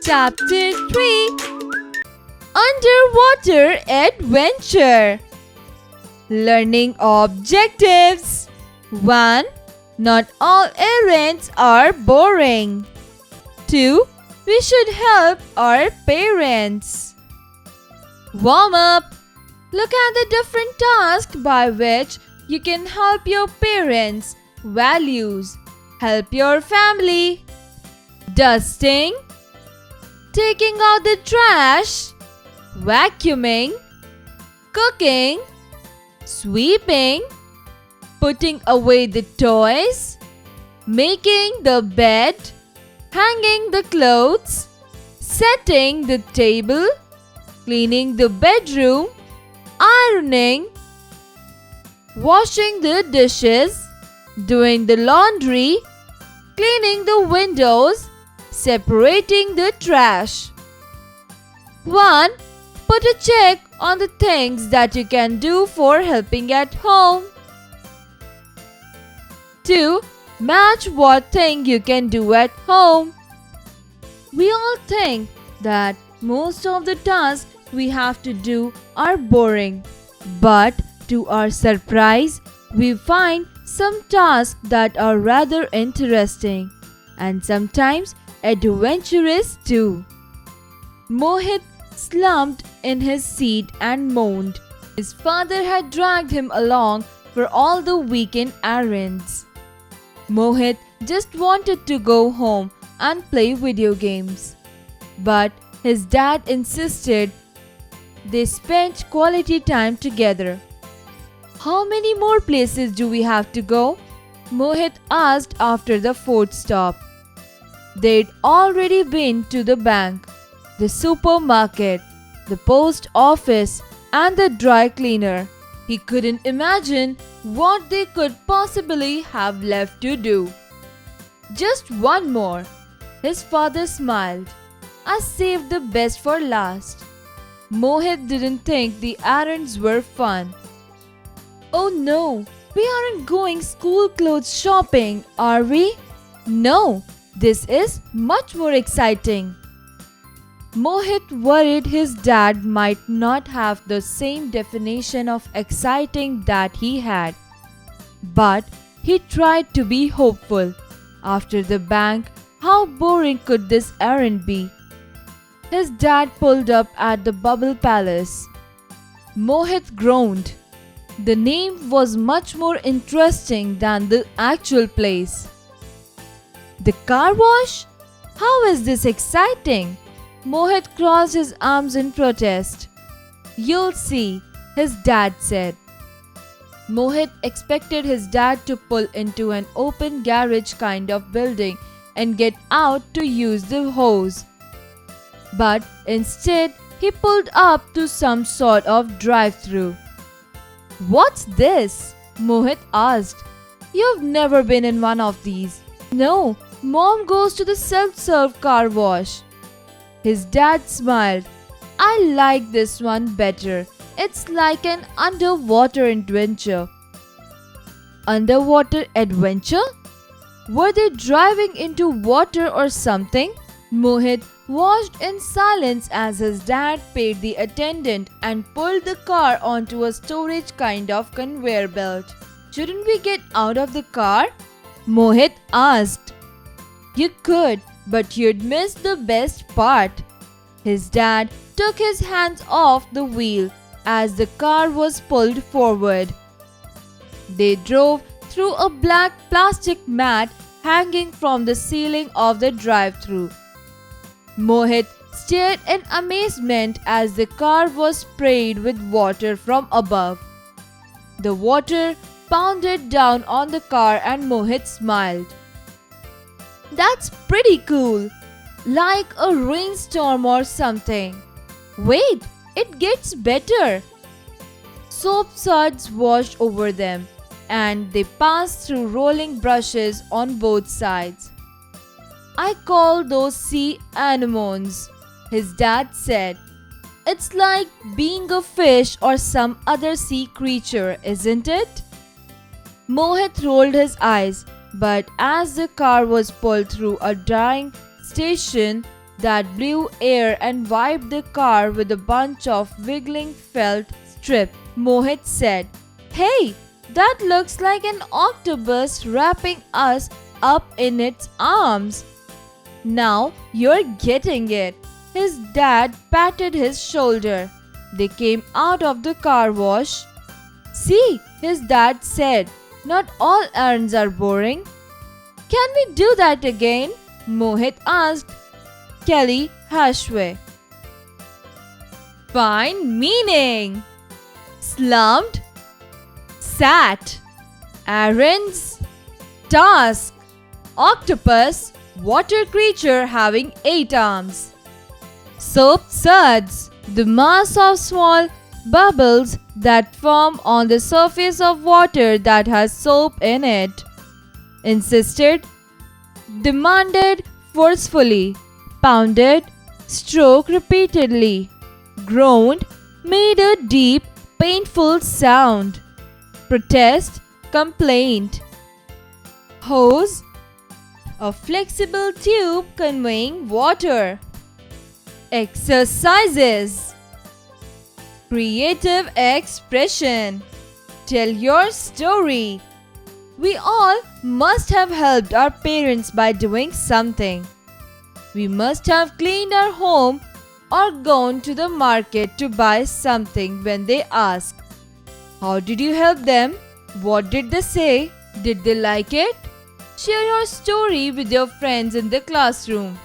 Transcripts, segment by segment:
Chapter 3 Underwater Adventure. Learning Objectives. 1. Not all errands are boring. 2. We should help our parents. Warm up. Look at the different tasks by which you can help your parents. Values. Help your family. Dusting. Taking out the trash. Vacuuming. Cooking. Sweeping. Putting away the toys. Making the bed. Hanging the clothes. Setting the table. Cleaning the bedroom. Ironing. Washing the dishes. Doing the laundry. Cleaning the windows. Separating the trash. 1. Put a check on the things that you can do for helping at home. 2. Match what thing you can do at home. We all think that most of the tasks we have to do are boring. But to our surprise, we find some tasks that are rather interesting and sometimes adventurous too. Mohit slumped in his seat and moaned. His father had dragged him along for all the weekend errands. Mohit just wanted to go home and play video games. But his dad insisted they spent quality time together. How many more places do we have to go? Mohit asked after the fourth stop. They'd already been to the bank, the supermarket, the post office, and the dry cleaner. He couldn't imagine what they could possibly have left to do. Just one more. His father smiled. I saved the best for last. Mohit didn't think the errands were fun. Oh no, we aren't going school clothes shopping, are we? No, this is much more exciting. Mohit worried his dad might not have the same definition of exciting that he had. But he tried to be hopeful. After the bank, how boring could this errand be? His dad pulled up at the Bubble Palace. Mohit groaned. The name was much more interesting than the actual place. The car wash? How is this exciting? Mohit crossed his arms in protest. You'll see, his dad said. Mohit expected his dad to pull into an open garage kind of building and get out to use the hose. But instead, he pulled up to some sort of drive-through. What's this? Mohit asked. You've never been in one of these. No, Mom goes to the self-serve car wash. His dad smiled. I like this one better. It's like an underwater adventure. Underwater adventure? Were they driving into water or something? Mohit watched in silence as his dad paid the attendant and pulled the car onto a storage kind of conveyor belt. Shouldn't we get out of the car? Mohit asked. You could, but you'd miss the best part. His dad took his hands off the wheel as the car was pulled forward. They drove through a black plastic mat hanging from the ceiling of the drive-thru. Mohit stared in amazement as the car was sprayed with water from above. The water pounded down on the car and Mohit smiled. That's pretty cool. Like a rainstorm or something. Wait, it gets better. Soap suds washed over them and they passed through rolling brushes on both sides. I call those sea anemones, his dad said. It's like being a fish or some other sea creature, isn't it? Mohit rolled his eyes, but as the car was pulled through a drying station, that blew air and wiped the car with a bunch of wiggling felt strip. Mohit said, "Hey, that looks like an octopus wrapping us up in its arms." "Now you're getting it." His dad patted his shoulder. They came out of the car wash. "See," his dad said, "not all errands are boring." "Can we do that again?" Mohit asked Kelly Hashway. Find meaning. Slumped, sat, errands, task, octopus, water creature having 8 arms. Soap suds, the mass of small bubbles that form on the surface of water that has soap in it. Insisted, demanded forcefully, pounded, stroked repeatedly, groaned, made a deep, painful sound. Protest, complaint. Hose, a flexible tube conveying water. Exercises. Creative expression. Tell your story. We all must have helped our parents by doing something. We must have cleaned our home or gone to the market to buy something when they ask. How did you help them? What did they say? Did they like it? Share your story with your friends in the classroom.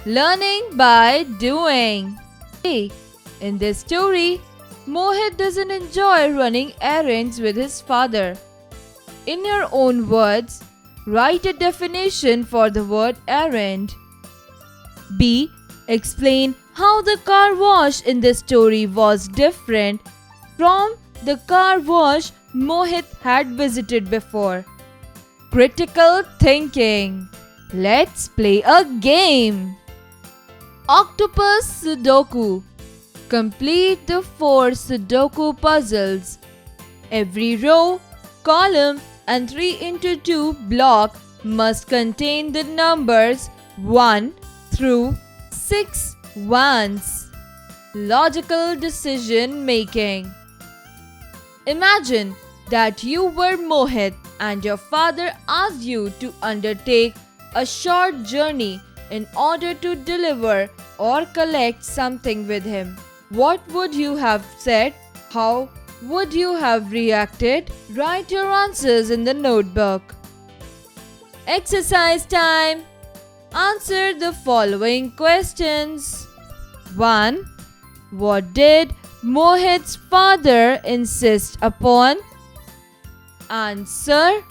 Learning by doing. Hey, in this story, Mohit doesn't enjoy running errands with his father. In your own words, write a definition for the word errand. B. Explain how the car wash in this story was different from the car wash Mohit had visited before. Critical thinking. Let's play a game. Octopus Sudoku. Complete the 4 Sudoku puzzles. Every row, column, and 3x2 block must contain the numbers 1 through 6 ones. Logical decision making. Imagine that you were Mohit and your father asked you to undertake a short journey in order to deliver or collect something with him. What would you have said? How would you have reacted? Write your answers in the notebook. Exercise time. Answer the following questions. 1. What did Mohit's father insist upon? Answer.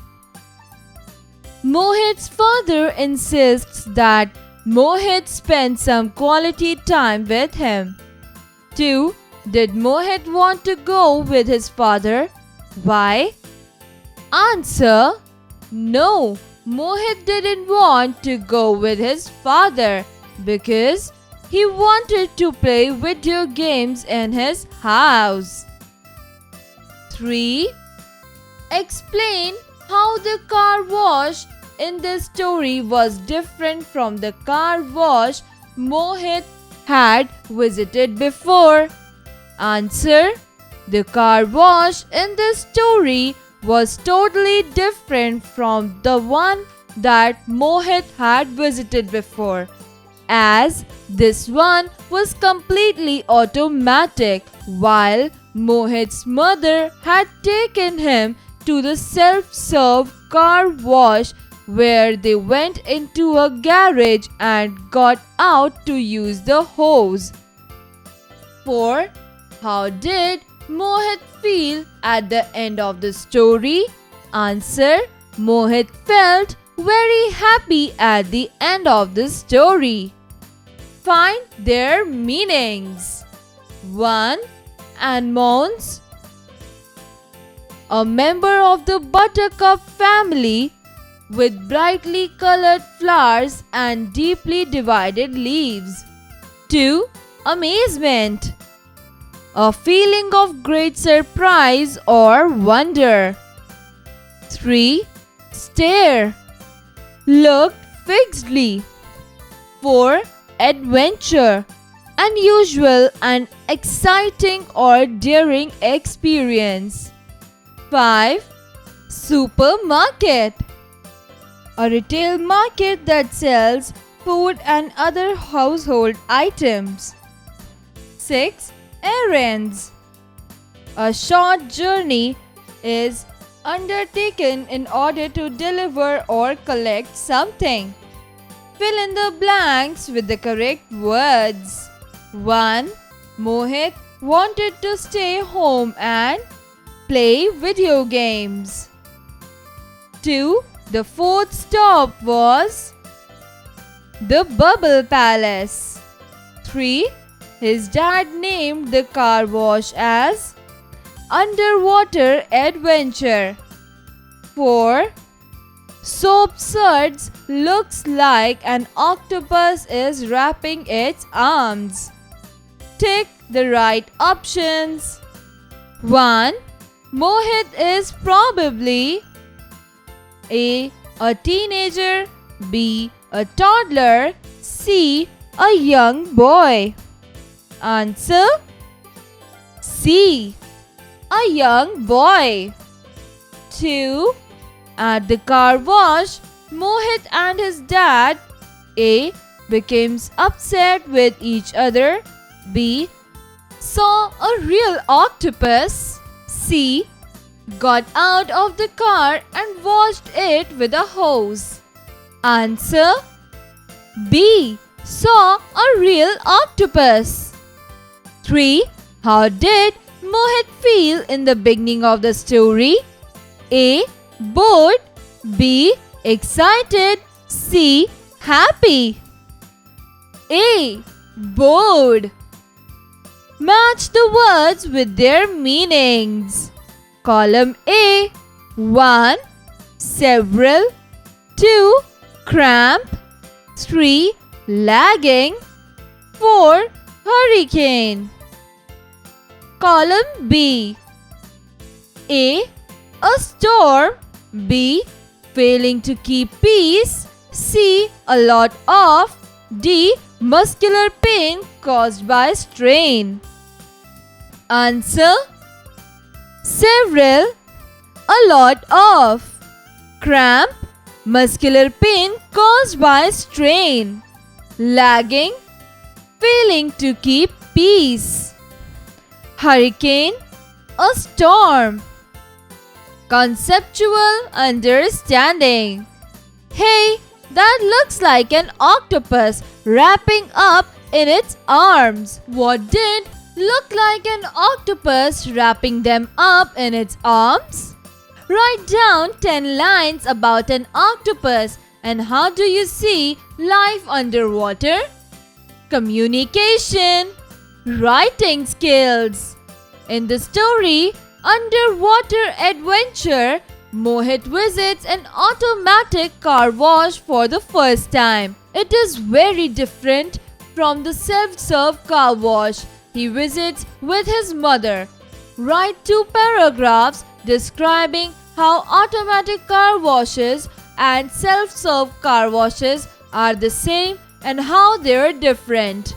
Mohit's father insists that Mohit spend some quality time with him. 2. Did Mohit want to go with his father? Why? Answer. No, Mohit didn't want to go with his father because he wanted to play video games in his house. 3. Explain how the car wash in this story was different from the car wash Mohit had visited before. Answer. The car wash in this story was totally different from the one that Mohit had visited before, as this one was completely automatic, while Mohit's mother had taken him to the self-serve car wash where they went into a garage and got out to use the hose. 4. How did Mohit feel at the end of the story? Answer. Mohit felt very happy at the end of the story. Find their meanings. 1. Anemones. A member of the buttercup family with brightly colored flowers and deeply divided leaves. 2. Amazement. A feeling of great surprise or wonder. 3. Stare. Looked fixedly. 4. adventure, unusual and exciting or daring experience. 5. Supermarket, a retail market that sells food and other household items. 6. Errands, a short journey is undertaken in order to deliver or collect something. Fill in the blanks with the correct words. 1. Mohit wanted to stay home and play video games. 2. The fourth stop was the Bubble Palace. 3. His dad named the car wash as Underwater Adventure. 4. Soap Suds looks like an octopus is wrapping its arms. Tick the right options. 1. Mohit is probably A. A teenager, B. A toddler, C. A young boy. Answer C. A young boy. 2. At the car wash, Mohit and his dad A. becomes upset with each other, B. saw a real octopus, C. got out of the car and washed it with a hose. Answer B. Saw a real octopus. 3. How did Mohit feel in the beginning of the story? A. Bored, B. excited, C. happy. A. Bored. Match the words with their meanings. Column A. 1. Several, 2. Cramp, 3. Lagging, 4. Hurricane. Column B. A. A storm, B. failing to keep peace, C. a lot of, D. muscular pain caused by strain. Answer several, a lot of, cramp, muscular pain caused by strain, lagging, failing to keep peace, hurricane, a storm. Conceptual understanding. Hey, that looks like an octopus wrapping up in its arms. What did look like an octopus wrapping them up in its arms? Write down 10 lines about an octopus and how do you see life underwater? Communication. Writing skills. In the story Underwater Adventure, Mohit visits an automatic car wash for the first time. It is very different from the self-serve car wash he visits with his mother. Write 2 paragraphs describing how automatic car washes and self-serve car washes are the same and how they are different.